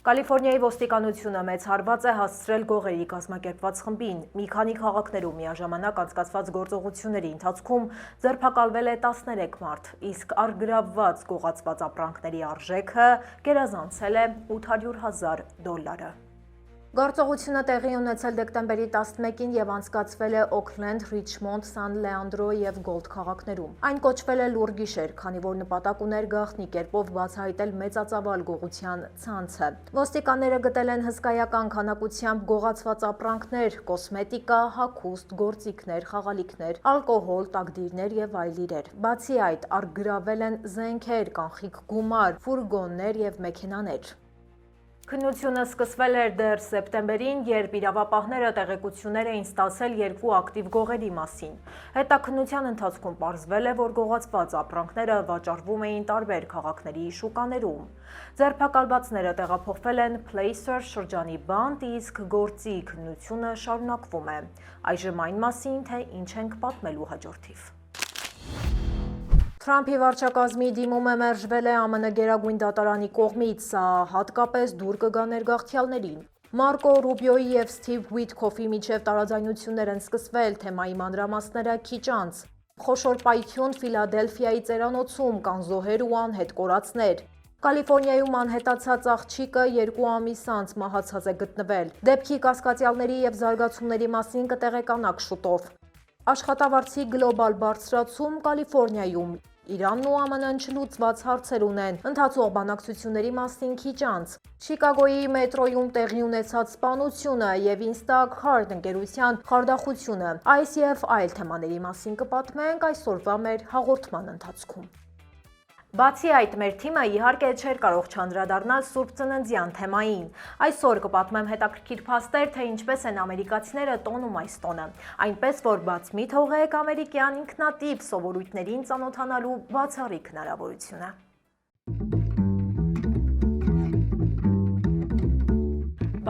Կալիֆորնիայի ոստիկանությունը մեծ հարված է հասցրել գողերի կազմակերպված խմբին։ Մի քանի քաղաքներում միաժամանակ անցկացված գործողությունների ընթացքում ձերբակալվել է 13 մարդ, իսկ առգրավված գողացված ապրանքների արժեքը գերազանցել է $800,000։ Գործողությունը տեղի ունեցել դեկտեմբերի 11-ին և անցկացվել է Օքլենդ, Ռիչմոնդ, Սան Լեանդրո և Գոլդ քաղաքներում։ Այն կոչվել է լուռ գիշեր, քանի որ նպատակ ուներ գաղտնի կերպով բացահայտել մեծածավալ գողության ցանցը։ Ոստիկանները գտել են հսկայական քանակությամբ գողացված ապրանքներ, կոսմետիկա, հագուստ, գործիքներ, խաղալիքներ, ալկոհոլ, տակդիրներ և այլ իրեր։ Բացի այդ, առգրավել են զենքեր, կանխիկ գումար, ֆուրգոններ և մեքենաներ։ Քննությունը սկսվել էր դեռ սեպտեմբերին, երբ իրավապահները տեղեկություններ էին ստացել երկու ակտիվ գողերի մասին։ Հետաքննության ընթացքում պարզվել է, որ գողացված ապրանքները վաճառվում էին տարբեր քաղաքների շուկաներում։ Ձերբակալվածները տեղափոխվել են Placer շրջանի բանտ, իսկ գործի քննությունը շարունակվում է։ Այժմ այն մասին, թե ինչ ենք պատմելու հաջորդիվ։ Թրամփի վարչակազմի դիմումը մերժվել է ԱՄՆ գերագույն դատարանի կողմից, սա հատկապես դուր կգա ներգաղթյալներին։ Մարկո Ռուբիոյի և Սթիվ Ուիթքոֆի միջև տարաձայնություններ են սկսվել, թեմայի մանրամասները քիչ անց։ Խոշոր պայթյուն Ֆիլադելֆիայի ծերանոցում, կան զոհեր ու անհետ կորածներ։ Կալիֆորնիայում անհետացած աղջիկը 2 ամիս անց մահացած է գտնվել։ Դեպքի կասկածյալների և զարգացումների մասին կտեղեկանաք շուտով։ Աշխատավարձի գլոբալ բարձրացում Կալիֆորնիայում։ Իրանն ու ԱՄՆ-ն չլուծված հարցեր ունեն, ընթացող բանակցությունների մասին քիչ անց։ Շիկագոյի մետրոյում տեղի ունեցած սպանությունը և Instacart ընկերության խարդախությունը։ Այս և այլ թեմաների մասին կպատմենք այսօրվա մեր հաղորդման ընթացքում։ Բացի այդ, մեր թիմը իհարկե չէր կարող չանդրադառնալ Սուրբ Ծննդյան թեմային։ Այսօր կպատմեմ հետաքրքիր փաստեր, թե ինչպես են ամերիկացիները տոնում այս տոնը, այնպես որ բաց մի թողեք ամերիկյան ինքնատիպ սովորույթներին ծանոթանալու բացառիկ հնարավորությունը։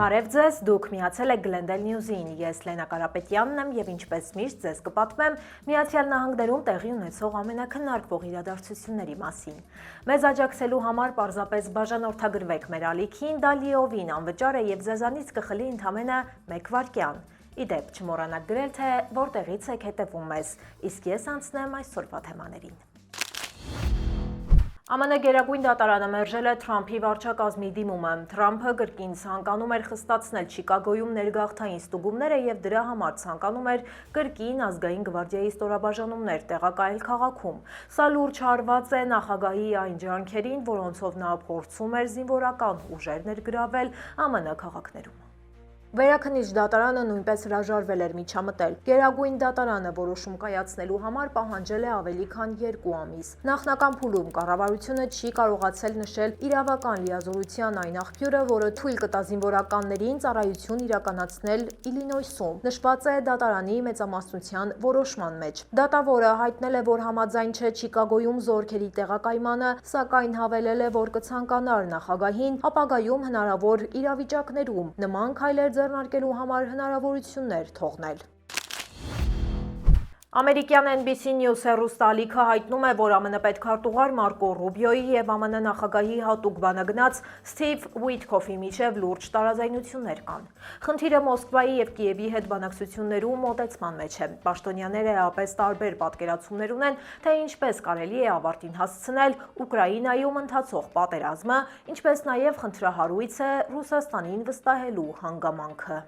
Բարև ձեզ, դուք միացել եք Glendale News-ին, ես Լենա Կարապետյանն եմ և ինչպես միշտ ձեզ կպատմեմ Միացյալ Նահանգներում տեղի ունեցող ամենաքննարկվող իրադարձությունների մասին։ Մեզ աջակցելու համար պարզապես բաժանորդագրվեք մեր ալիքին, դա լիովին անվճար է և ձեզանից կխլի ընդամենը 1 վայրկյան։ Իդեպ, չմոռանաք գրել, թե որտեղից եք հետևում մեզ, իսկ ես անցնեմ այսօրվա թեմաներին։ ԱՄՆ գերագույն դատարանը մերժել է Թրամփի վարչակազմի դիմումը։ Թրամփը կրկին ցանկանում էր խստացնել Շիկագոյում ներգաղթային ստուգումները և դրա համար ցանկանում էր կրկին ազգային գվարդիայի ստորաբաժանումներ տեղակայել քաղաքում։ Սա լուրջ հարված է նախագահի այն ջանքերին, որոնցով նա փորձում էր զինվորական ուժեր ներգրավել ԱՄՆ քաղաքներում։ Վերաքննիչ դատարանը նույնպես հրաժարվել էր միջամտել։ Գերագույն դատարանը որոշում կայացնելու համար պահանջել է ավելի քան 2 ամիս։ Նախնական փուլում կառավարությունը չի կարողացել նշել իրավական լիազորության այն աղբյուրը, որը թույլ կտա զինվորականներին ծառայություն իրականացնել Իլինոյսում, նշված է դատարանի մեծամասնության որոշման մեջ։ Դատավորը հայտնել է, որ համաձայն չէ Շիկագոյում զորքերի տեղակայմանը, սակայն հավելել է, որ կցանկանար նախագահին ապագայում հնարավոր իրավիճակներում նման քայլեր ձեռնարկելու համար հնարավորություններ թողնել։ Ամերիկյան NBC News հեռուստաալիքը հայտնում է, որ ԱՄՆ պետքարտուղար Մարկո Ռուբիոյի և ԱՄՆ նախագահի հատուկ բանագնաց Սթիվ Ուիթքոֆի միջև լուրջ տարաձայնություններ կան։ Խնդիրը Մոսկվայի և Կիևի հետ բանակցություններում մոտեցման մեջ է։ Պաշտոնյաները էապես տարբեր պատկերացումներ ունեն, թե ինչպես կարելի է ավարտին հասցնել Ուկրաինայում ընթացող պատերազմը, ինչպես նաև խնդրահարույց է Ռուսաստանին վստահելու հանգամանքը։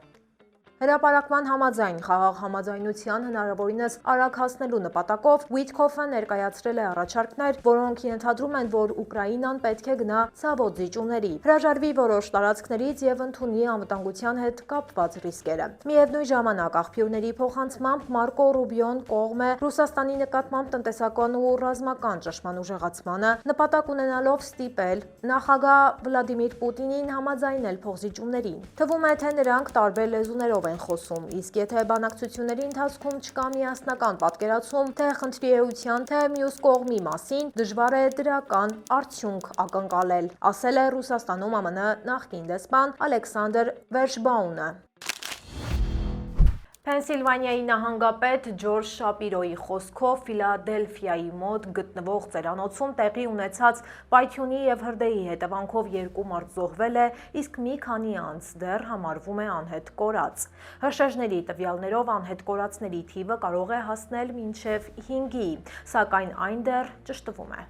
Հրապարակման համաձայն խաղաղ համաձայնության հնարավորինս արագ հասնելու նպատակով Ուիթքոֆը ներկայացրել է առաջարկներ, որոնք ենթադրում են, որ Ուկրաինան պետք է գնա ցավոտ զիջումների, հրաժարվի որոշ տարածքներից և ընդունի անվտանգության հետ կապված ռիսկերը։ Միևնույն ժամանակ աղբյուրների փոխանցմամբ Մարկո Ռուբիոն կողմ է Ռուսաստանի նկատմամբ տնտեսական ու ռազմական ճնշման ուժեղացմանը, նպատակ ունենալով ստիպել նախագահ Վլադիմիր Պուտինին համաձայնել փոխզիջումներին։ Թվում է, թե նրանք տարբեր լեզուներով են խոսում, իսկ եթե բանակցությունների ընթացքում չկա միասնական պատկերացում թե խնդրի էության, թե մյուս կողմի մասին, դժվար է դրական արդյունք ակնկալել, ասել է Ռուսաստանում ԱՄՆ նախկին դեսպան Ալեքսանդր Վերշբաունը։ Փենսիլվանիայի նահանգապետ Ջորջ Շապիրոյի խոսքով Ֆիլադելֆիայի մոտ գտնվող ծերանոցում տեղի ունեցած պայթյունի և հրդեհի հետևանքով 2 մարդ զոհվել է, իսկ մի քանի անձ դեռ համարվում է անհետ կորած։ Հրշեջների տվյալներով անհետ կորածների թիվը կարող է հասնել մինչև 5-ի, սակայն այն դեռ ճշտվում է։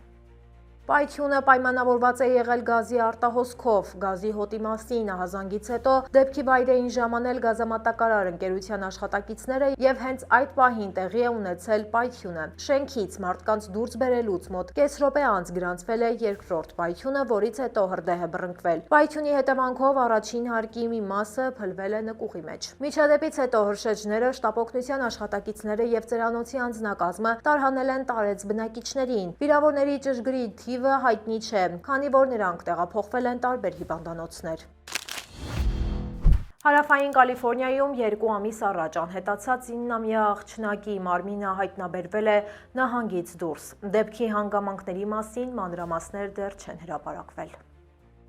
Պայթյունը պայմանավորված է եղել գազի արտահոսքով։ Գազի հոտի մասին ահազանգից հետո դեպքի վայր էին ժամանել գազամատակարար ընկերության աշխատակիցները և հենց այդ պահին տեղի է ունեցել պայթյունը։ Շենքից մարդկանց դուրս բերելուց մոտ կես րոպե անց գրանցվել է երկրորդ պայթյունը, որից հետո հրդեհ է բռնկվել։ Պայթյունի հետևանքով առաջին հարկի մի մասը փլվել է նկուղի մեջ։ Միջադեպից հետո հրշեջները շտապօգնության աշխատակիցները և ծերանոցի անձնակազմը տարհանել են տարեց բնակիչներին։ Վիրավորների ճշգրիտ թիվը հայտնի չէ, քանի որ նրանք տեղափոխվել են տարբեր հիվանդանոցներ։ Հարավային Կալիֆորնիայում 2 ամիս առաջ անհետացած 9-ամյա աղջնակի մարմինը հայտնաբերվել է նահանգից դուրս։ Դեպքի հանգամանքների մասին մանրամասներ դեռ չեն հրապարակվել։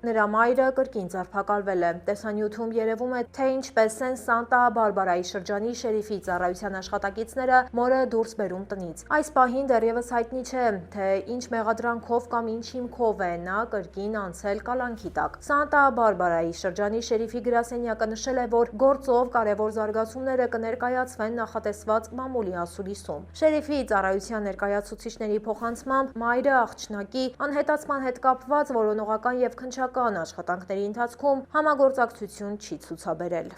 Նրա մայրը կրկին ձերբակալվել է։ Տեսանյութում երևում է, թե ինչպես են Սանտա Բարբարայի շրջանի շերիֆի ծառայության աշխատակիցները մորը դուրս բերում տնից։ Այս պահին դեռևս հայտնի չէ, թե ինչ մեղադրանքով կամ ինչ հիմքով է նա կրկին անցել կալանքի տակ։ Սանտա Բարբարայի շրջանի շերիֆի գրասենյակը նշել է, որ գործով կարևոր զարգացումները կներկայացվեն նախատեսված մամուլի ասուլիսում։ Շերիֆի ծառայության ներկայացուցիչների փոխանցմամբ մայրը աղջնակի անհետացման հետ կապված որոնողական և քննչական աշխատանքների ընթացքում համագործակցություն չի ցուցաբերել։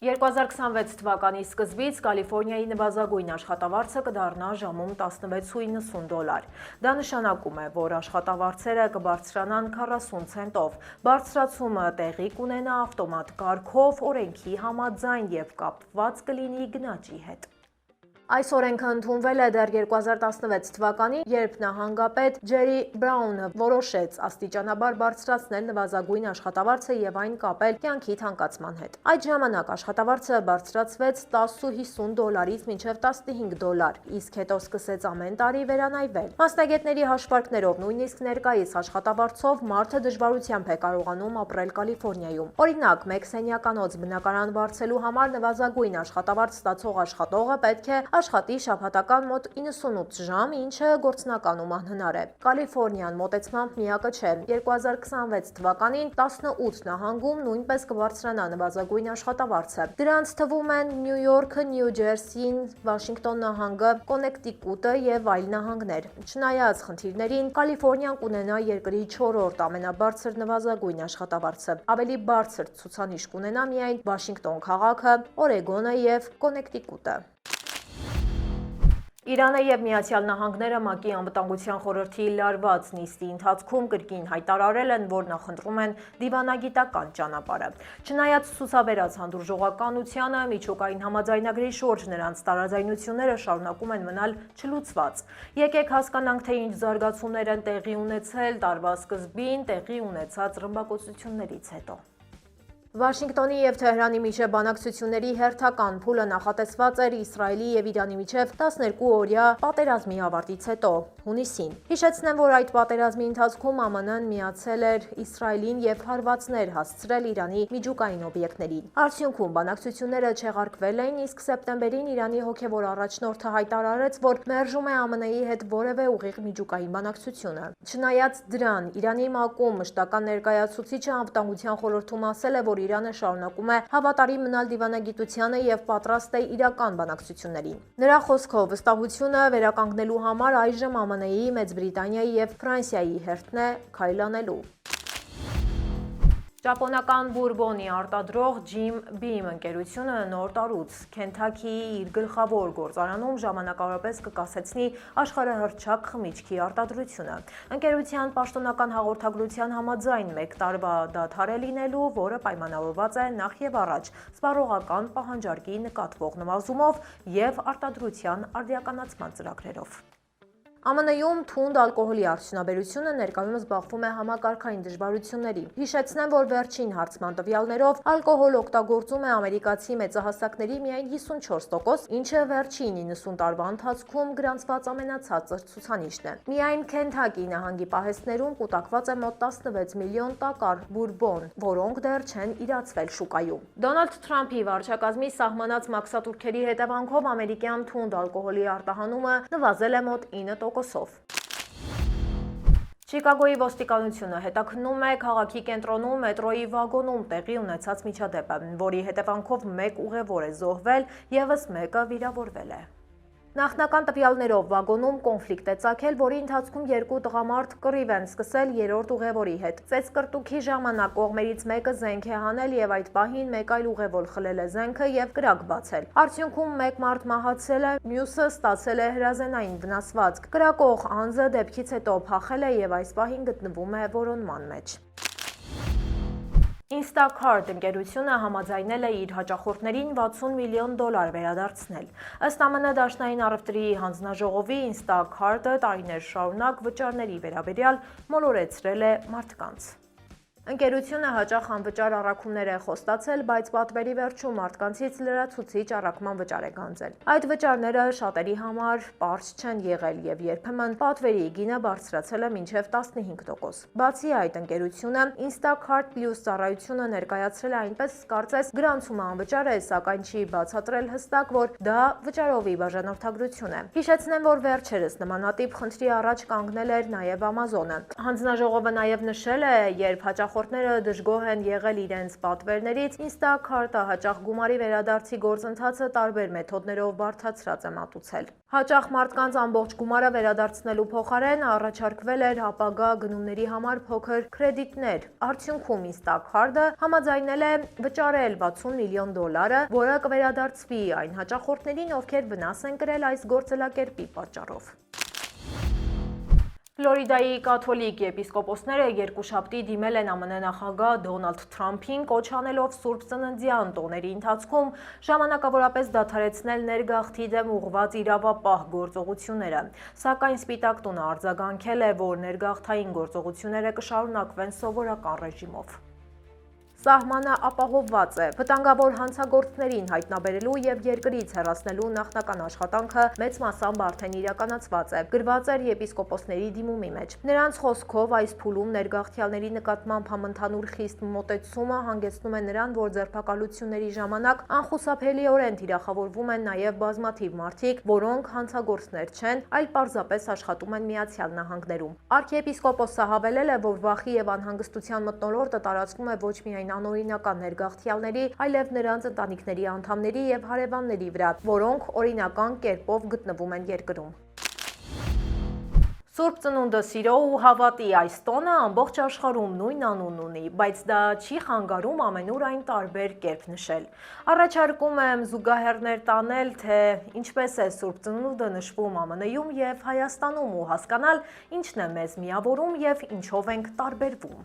2026 թվականի սկզբից Կալիֆորնիայի նվազագույն աշխատավարձը կդառնա ժամում $16.90։ Դա նշանակում է, որ աշխատավարձերը կբարձրանան 40 ցենտով։ Բարձրացումը տեղի կունենա ավտոմատ կարգով, օրենքի համաձայն և կապված կլինի գնաճի հետ։ Այս օրենքը ընդունվել է դեռ 2016 թվականին, երբ նահանգապետ Ջերի Բրաունը որոշեց աստիճանաբար բարձրացնել նվազագույն աշխատավարձը և այն կապել կյանքի թանկացման հետ։ Այդ ժամանակ աշխատավարձը բարձրացվեց $10.50-ից մինչև $15, իսկ հետո սկսեց ամեն տարի վերանայվել։ Մասնագետների հաշվարկներով նույնիսկ ներկայիս աշխատավարձով մարդը դժվարությամբ է կարողանում ապրել Կալիֆորնիայում։ Օրինակ, մեկ սենյականոց բնակարան վարձելու համար նվազագույն աշխատավարձ ստացող աշխատողը պետք է աշխատի շաբաթական մոտ 98 ժամ, ինչը գործնականում անհնար է։ Կալիֆորնիան մոտեցմամբ միակը չէ։ 2026 թվականին 18 նահանգում նույնպես կբարձրանա նվազագույն աշխատավարձը։ Դրանց թվում են Նյու Յորքը, Նյու Ջերսին, Վաշինգտոն նահանգը, Կոնեկտիկուտը և այլ նահանգներ։ Չնայած խնդիրներին, Կալիֆորնիան կունենա երկրի 4-րդ ամենաբարձր նվազագույն աշխատավարձը։ Ավելի բարձր ցուցանիշ կունենա միայն Վաշինգտոն քաղաքը, Օրեգոնը և Կոնեկտիկուտը։ Իրանը և Միացյալ Նահանգները ՄԱԿ-ի անվտանգության խորհրդի լարված նիստի ընթացքում կրկին հայտարարել են, որ նախընտրում են դիվանագիտական ճանապարհը։ Չնայած ցուցաբերած հանդուրժողականությանը, միջուկային համաձայնագրի շուրջ նրանց տարաձայնությունները շարունակում են մնալ չլուծված։ Եկեք հասկանանք, թե ինչ զարգացումներ են տեղի ունեցել տարվա սկզբին տեղի ունեցած ռմբակոծություններից հետո։ Վաշինգտոնի և Թեհրանի միջև բանակցությունների հերթական փուլը նախատեսված էր Իսրայելի և Իրանի միջև 12-օրյա պատերազմի ավարտից հետո, հունիսին։ Հիշեցնեմ, որ այդ պատերազմի ընթացքում ԱՄՆ-ն միացել էր Իսրայելին և հարվածներ հասցրել Իրանի միջուկային օբյեկտներին։ Արդյունքում բանակցությունները չեղարկվել էին, իսկ սեպտեմբերին Իրանի հոգևոր առաջնորդը հայտարարեց, որ մերժում է ԱՄՆ-ի հետ որևէ ուղիղ միջուկային բանակցությունը։ Չնայած դրան, Իրանի ՄԱԿ-ում մշտական ներկայացուցիչը անվտանգության խորհրդում ասել է, որ Իրանը շարունակում է հավատարիմ մնալ դիվանագիտությանը և պատրաստ է իրական բանակցություններին։ Նրա խոսքով, վստահությունը վերականգնելու համար այժմ ԱՄՆ-ի, Մեծ Բրիտանիայի և Ֆրանսիայի հերթն է քայլ անելու։ Ճապոնական բուրբոնի արտադրող Jim Beam ընկերությունը նոր տարուց Քենթաքիի իր գլխավոր գործարանում ժամանակավորապես կկասեցնի աշխարհահռչակ խմիչքի արտադրությունը։ Ընկերության պաշտոնական հաղորդագրության համաձայն 1 տարվա դադար է լինելու, որը պայմանավորված է նախ և առաջ սպառողական պահանջարկի նկատվող նվազումով և արտադրության արդիականացման ծրագրերով։ ԱՄՆ-ում թունդ ալկոհոլի արդյունաբերությունը ներկայումս բախվում է համակարգային դժվարությունների։ Հիշեցնեմ, որ վերջին հարցման տվյալներով ալկոհոլ օգտագործում է ամերիկացի մեծահասակների միայն 54%, ինչը վերջին 90 տարվա ընթացքում գրանցված ամենացածր ցուցանիշն է։ Միայն Քենթակի նահանգի պահեստներում կուտակված է մոտ 16 միլիոն տակար բուրբոն, որոնք դեռ չեն իրացվել շուկայում։ Դոնալդ Թրամփի վարչակազմի սահմանած մաքսատուրքերի հետևանքով ամերիկյան թունդ ալկոհոլի արտահանումը նվազել է մոտ 9%-ով։ Չիկագոյի ոստիկանությունը հետաքննում է քաղաքի կենտրոնում մետրոյի վագոնում տեղի ունեցած միջադեպը, որի հետևանքով մեկ ուղևոր է զոհվել, ևս մեկը վիրավորվել է։ Նախնական տվյալներով վագոնում կոնֆլիկտ է ծագել, որի ընթացքում երկու տղամարդ կռիվ են սկսել երրորդ ուղևորի հետ։ Ծեծկռտուքի ժամանակ կողմերից մեկը զենք է հանել եւ այդ պահին մեկ այլ ուղևոր խլել է զենքը եւ կրակ բացել։ Արդյունքում մեկ մարդ մահացել է, մյուսը ստացել է հրազենային վնասվածք։ Կրակող անձը դեպքից հետո փախել է եւ այս պահին գտնվում է որոնման մեջ։ Instacart ընկերությունը համաձայնել է իր հաճախորդներին $60 միլիոն վերադարձնել։ Ըստ ԱՄՆ Դաշնային առևտրի հանձնաժողովի Instacart-ը տարիներ շարունակ վճարների վերաբերյալ մոլորեցրել է մարդկանց։ Ընկերությունը հաճախ անվճար առաքումներ է խոստացել, բայց պատվերի վերջում մարդկանցից լրացուցիչ առաքման վճար է գանձել։ Այդ վճարները շատերի համար պարզ չեն եղել եւ երբեմն պատվերի գինը բարձրացել է մինչեւ 15%։ Բացի այդ, ընկերությունը Instacart Plus ծառայությունը ներկայացրել է այնպես, կարծես գրանցումը անվճար է, սակայն չի բացատրել հստակ, որ դա վճարովի բաժանորդագրություն է։ Հիշեցնեմ, որ վերջերս նմանատիպ խնդրի առաջ կանգնել էր նաեւ Amazon-ը։ Հանձնաժողովը նաեւ նշել է, երբ հաճախորդները դժգոհ են եղել իրենց պատվերներից, Instacart-ը հաճախ գումարի վերադարձի գործընթացը տարբեր մեթոդներով բարդացրած է մատուցել։ Հաճախ մարդկանց ամբողջ գումարը վերադարձնելու փոխարեն առաջարկվել էր ապագա գնումների համար փոքր կրեդիտներ։ Արդյունքում Instacart-ը համաձայնել է վճարել $60 միլիոն, որը կվերադարձվի այն հաճախորդներին, ովքեր վնաս են կրել այս գործելակերպի պատճառով։ Ֆլորիդայի կաթոլիկ եպիսկոպոսները երկուշաբթի դիմել են ԱՄՆ նախագահ Դոնալդ Թրամփին, կոչ անելով Սուրբ Ծննդյան տոների ընթացքում ժամանակավորապես դադարեցնել ներգաղթի դեմ ուղղված իրավապահ գործողությունները, սակայն Սպիտակ տունը արձագանքել է, որ ներգաղթային գործողությունները կշարունակվեն սովորական ռեժիմով։ Սահմանը ապահովված է։ Վտանգավոր հանցագործներին հայտնաբերելու եւ երկրից հեռացնելու նախնական աշխատանքը մեծ մասամբ արդեն իրականացված է, գրված էր եպիսկոպոսների դիմումի մեջ։ Նրանց խոսքով այս փուլում ներգաղթյալների նկատմամբ համընդհանուր խիստ մոտեցումը հանգեցնում է նրան, որ ձերբակալությունների ժամանակ անխուսափելիորեն թիրախավորվում են նաեւ բազմաթիվ մարդիկ, որոնք հանցագործներ չեն, այլ պարզապես աշխատում են Միացյալ Նահանգներում։ Արքիեպիսկոպոսը հավելել է, որ վախի եւ անհանգստության մթնոլորտը տարածվում է ոչ միայն անօրինական ներգաղթյալների, այլև նրանց ընտանիքների անդամների եւ հարևանների վրա, որոնք օրինական կերպով գտնվում են երկրում։ Սուրբ Ծնունդը սիրո ու հավատի այս տոնը ամբողջ աշխարհում նույն անունն ունի, բայց դա չի խանգարում ամենուր այն տարբեր կերպ նշել։ Առաջարկում եմ զուգահեռներ տանել, թե ինչպես է Սուրբ Ծնունդը նշվում ԱՄՆ-ում եւ Հայաստանում ու հասկանալ, ինչն է մեզ միավորում եւ ինչով ենք տարբերվում։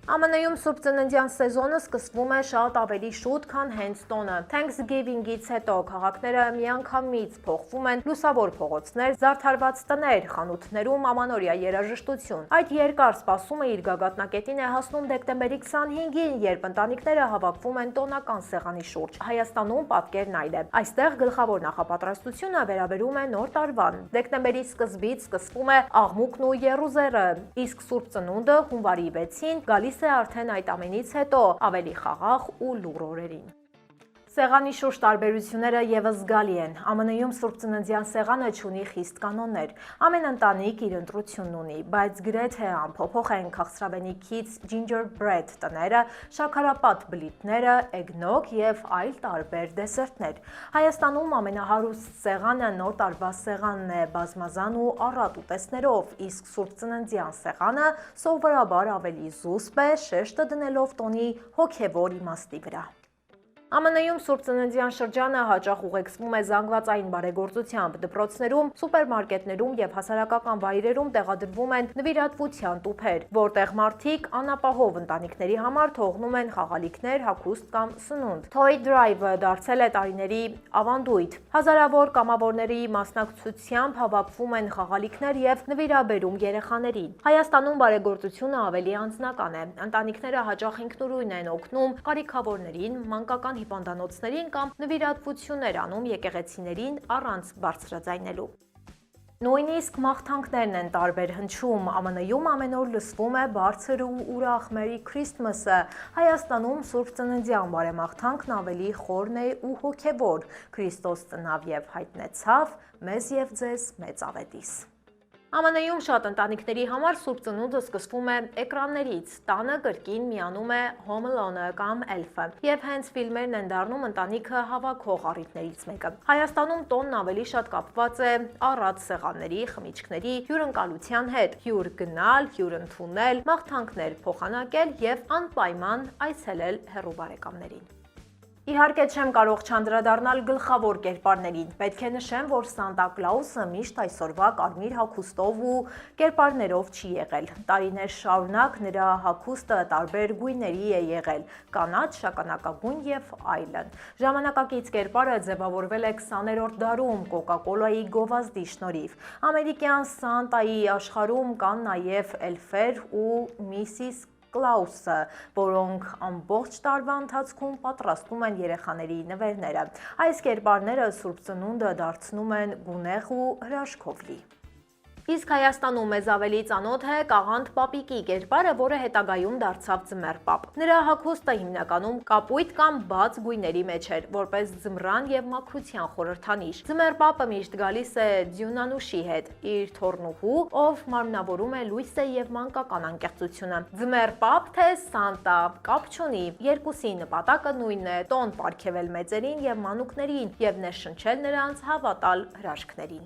ԱՄՆ-ում Սուրբ Ծննդյան սեզոնը սկսվում է շատ ավելի շուտ, քան հենց տոնը։ Thanksgiving-ից հետո քաղաքները միանգամից փոխվում են լուսավոր փողոցներ, զարդարված տներ, խանութներում ամանորյա երաժշտություն։ Այդ երկար սպասումը իր գագաթնակետին է հասնում դեկտեմբերի 25-ին, երբ ընտանիքները հավաքվում են տոնական սեղանի շուրջ։ Հայաստանում պատկերն այլ է։ Այստեղ գլխավոր նախապատրաստությունը վերաբերում է նոր տարվան։ Դեկտեմբերի սկզբից սկսվում է աղմուկն ու եռուզեռը, իսկ Սուրբ Ծնունդը հունվարի 6-ին գալիս է արդեն այդ ամենից հետո ավելի խաղաղ ու լուռ օրերին։ Սեղանի շուրջ տարբերությունները եւս զգալի են։ ԱՄՆ-ում Սուրբ Ծննդյան սեղանը չունի խիստ կանոններ։ Ամեն ընտանիք իր ընտրությունն ունի, բայց գրեթե անփոփոխ են քաղցրավենիքից gingerbread տները, շաքարապատ բլիթները, eggnog եւ այլ տարբեր դեսերտներ։ Հայաստանում ամենահարուստ սեղանը նոր տարվա սեղանն է, բազմազան ու առատ ուտեստներով, իսկ Սուրբ Ծննդյան սեղանը սովորաբար ավելի զուսպ է, շեշտը դնելով տոնի հոգեվոր իմաստի վրա։ ԱՄՆ-ում Սուրբ Ծննդյան շրջանը հաճախ ուղեկցվում է զանգվածային բարեգործությամբ։ Դպրոցներում, սուպերմարկետներում եւ հասարակական վայրերում տեղադրվում են նվիրատվության տուփեր, որտեղ մարդիկ անապահով ընտանիքների համար թողնում են խաղալիքներ, հագուստ կամ սնունդ։ Toy Drive-ը դարձել է տարիների ավանդույթ։ Հազարավոր կամավորների մասնակցությամբ հավաքվում են խաղալիքներ եւ նվիրաբերում երեխաներին։ Հայաստանում բարեգործությունը ավելի անձնական է։ Ընտանիքները հաճախ ինքնուրույն են օգնում կարիքավորներին, մանկական հիվանդանոցներին կամ նվիրատվություններ անում եկեղեցիներին առանց բարձրաձայնելու։ Նույնիսկ մաղթանքներն են տարբեր հնչում։ ԱՄՆ-ում ամեն օր լսվում է բարձր ու ուրախ Merry Christmas-ը։ Հայաստանում Սուրբ Ծննդյան բարեմաղթանքն ավելի խորն է ու հոգևոր։ Քրիստոս ծնավ եւ հայտնեցավ, մեզ եւ ձեզ մեծ ավետիս։ ԱՄՆ-ում շատ ընտանիքների համար Սուրբ Ծնունդը սկսվում է էկրաններից։ Տանը կրկին միանում է Home Alone-ը կամ Elf-ը, եւ հենց ֆիլմերն են դառնում ընտանիքը հավաքող առիթներից մեկը։ Հայաստանում տոնն ավելի շատ կապված է առատ սեղանների, խմիչքների, հյուրընկալության հետ։ Հյուր գնալ, հյուր ընդունել, մաղթանքներ փոխանակել եւ անպայման այցելել հեռու բարեկամներին։ Իհարկե չեմ կարող չանդրադառնալ գլխավոր կերպարներին։ Պետք է նշեմ, որ Սանտա Կլաուսը միշտ այսօրվա կարմիր հագուստով ու կերպարներով չի եղել։ Տարիներ շարունակ նրա հագուստը տարբեր գույների է եղել՝ կանաչ, շագանակագույն եւ այլն։ Ժամանակակից կերպարը ձևավորվել է 20-րդ դարում Կոկա-կոլայի գովազդի շնորհիվ։ Ամերիկյան Սանտայի աշխարհում կան նաեւ էլֆեր ու Միսիս Կլաուսը, որոնք ամբողջ տարվա ընթացքում պատրաստում են երեխաների նվերները։ Այս կերպարները Սուրբ Ծնունդը դարձնում են գունեղ ու հրաշքով լի։ Իսկ Հայաստանում մեզ ավելի ծանոթ է Կաղանդ Պապիկի կերպարը, որը հետագայում դարձավ Ձմեռ Պապ։ Նրա հագուստը հիմնականում կապույտ կամ բաց գույների մեջ էր, որպես ձմռան եւ մաքրության խորհրդանիշ։ Ձմեռ Պապը միշտ գալիս է Ձյունանուշի հետ, իր թոռնուհու, ով մարմնավորում է լույսը եւ մանկական անկեղծությունը։ Ձմեռ Պապ թե Սանտա կապ չունի, երկուսի նպատակը նույնն է՝ տոն պարգևել մեծերին եւ մանուկներին եւ ներշնչել նրանց հավատալ հրաշքներին։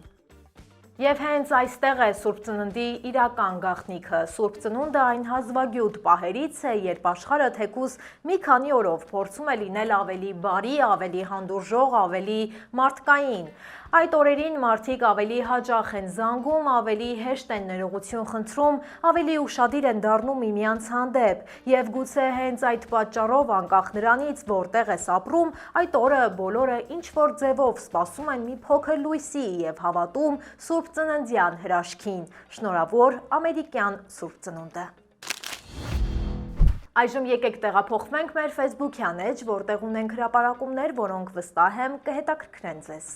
Եվ հենց այստեղ է Սուրբ Ծննդի իրական գաղտնիքը։ Սուրբ Ծնունդը այն հազվագյուտ պահերից է, երբ աշխարհը թեկուզ մի քանի օրով փորձում է լինել ավելի բարի, ավելի հանդուրժող, ավելի մարդկային։ Այդ օրերին մարդիկ ավելի հաճախ են զանգում, ավելի հեշտ են ներողություն խնդրում, ավելի ուշադիր են դառնում միմյանց հանդեպ, եւ գուցե հենց այդ պատճառով, անկախ նրանից, որտեղ ես ապրում, այդ օրը բոլորը ինչ-որ ձևով սպասում են մի փոքր լույսի եւ հավատում Սուրբ Ծննդյան հրաշքին։ Շնորհավոր ամերիկյան Սուրբ Ծնունդը։ Այժմ եկեք տեղափոխվենք մեր Facebook-յան էջ, որտեղ ունենք հրապարակումներ, որոնք վստահ եմ կհետաքրքրեն ձեզ։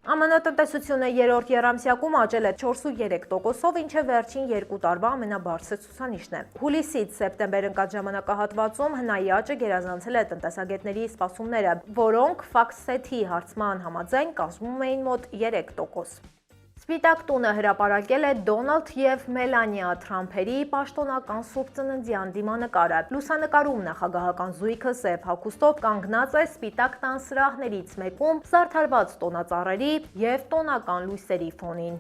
ԱՄՆ տնտեսությունը երրորդ եռամսյակում աճել է 4.3%-ով, ինչը վերջին 2 տարվա ամենաբարձր ցուցանիշն է։ Հուլիսից սեպտեմբեր ընկած ժամանակահատվածում հնայի աճը գերազանցել է տնտեսագետների սպասումները, որոնք FactSet-ի հարցման համաձայն կազմում էին մոտ 3%։ Սպիտակ տունը հրապարակել է Դոնալդ եւ Մելանիա Թրամփերի պաշտոնական Սուրբ Ծննդյան դիմանկարը։ Լուսանկարում նախագահական զույգը սև հագուստով կանգնած է Սպիտակ տան սրահներից մեկում զարդարված տոնածառերի եւ տոնական լույսերի ֆոնին։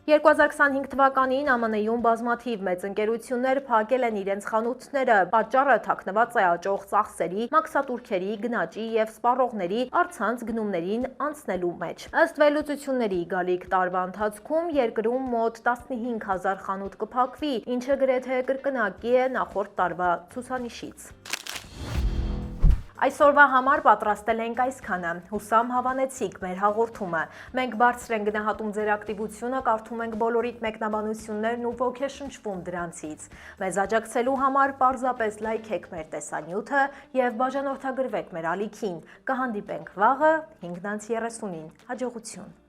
2025 թվականին ԱՄՆ-ում բազմաթիվ մեծ ընկերություններ փակել են իրենց խանութները։ Պատճառը թաքնված է աճող ծախսերի, մաքսատուրքերի, գնաճի եւ սպառողների առցանց գնումներին անցնելու մեջ։ Ըստ վերլուծությունների, գալիք տարվա ընթացքում երկրում մոտ 15,000 խանութ կփակվի, ինչը գրեթե կրկնակի է նախորդ տարվա ցուցանիշից։ Այսօրվա համար պատրաստել ենք այսքանը։ Հուսամ հավանեցիք մեր հաղորդումը։ Մենք բարձր ենք գնահատում ձեր ակտիվությունը, կարդում ենք բոլորիդ մեկնաբանություններն ու ոգեշնչվում դրանցից։ Մեզ աջակցելու համար պարզապես լայքեք մեր տեսանյութը եւ բաժանորդագրվեք մեր ալիքին։ Կհանդիպենք վաղը 5:30-ին։ Հաջողություն։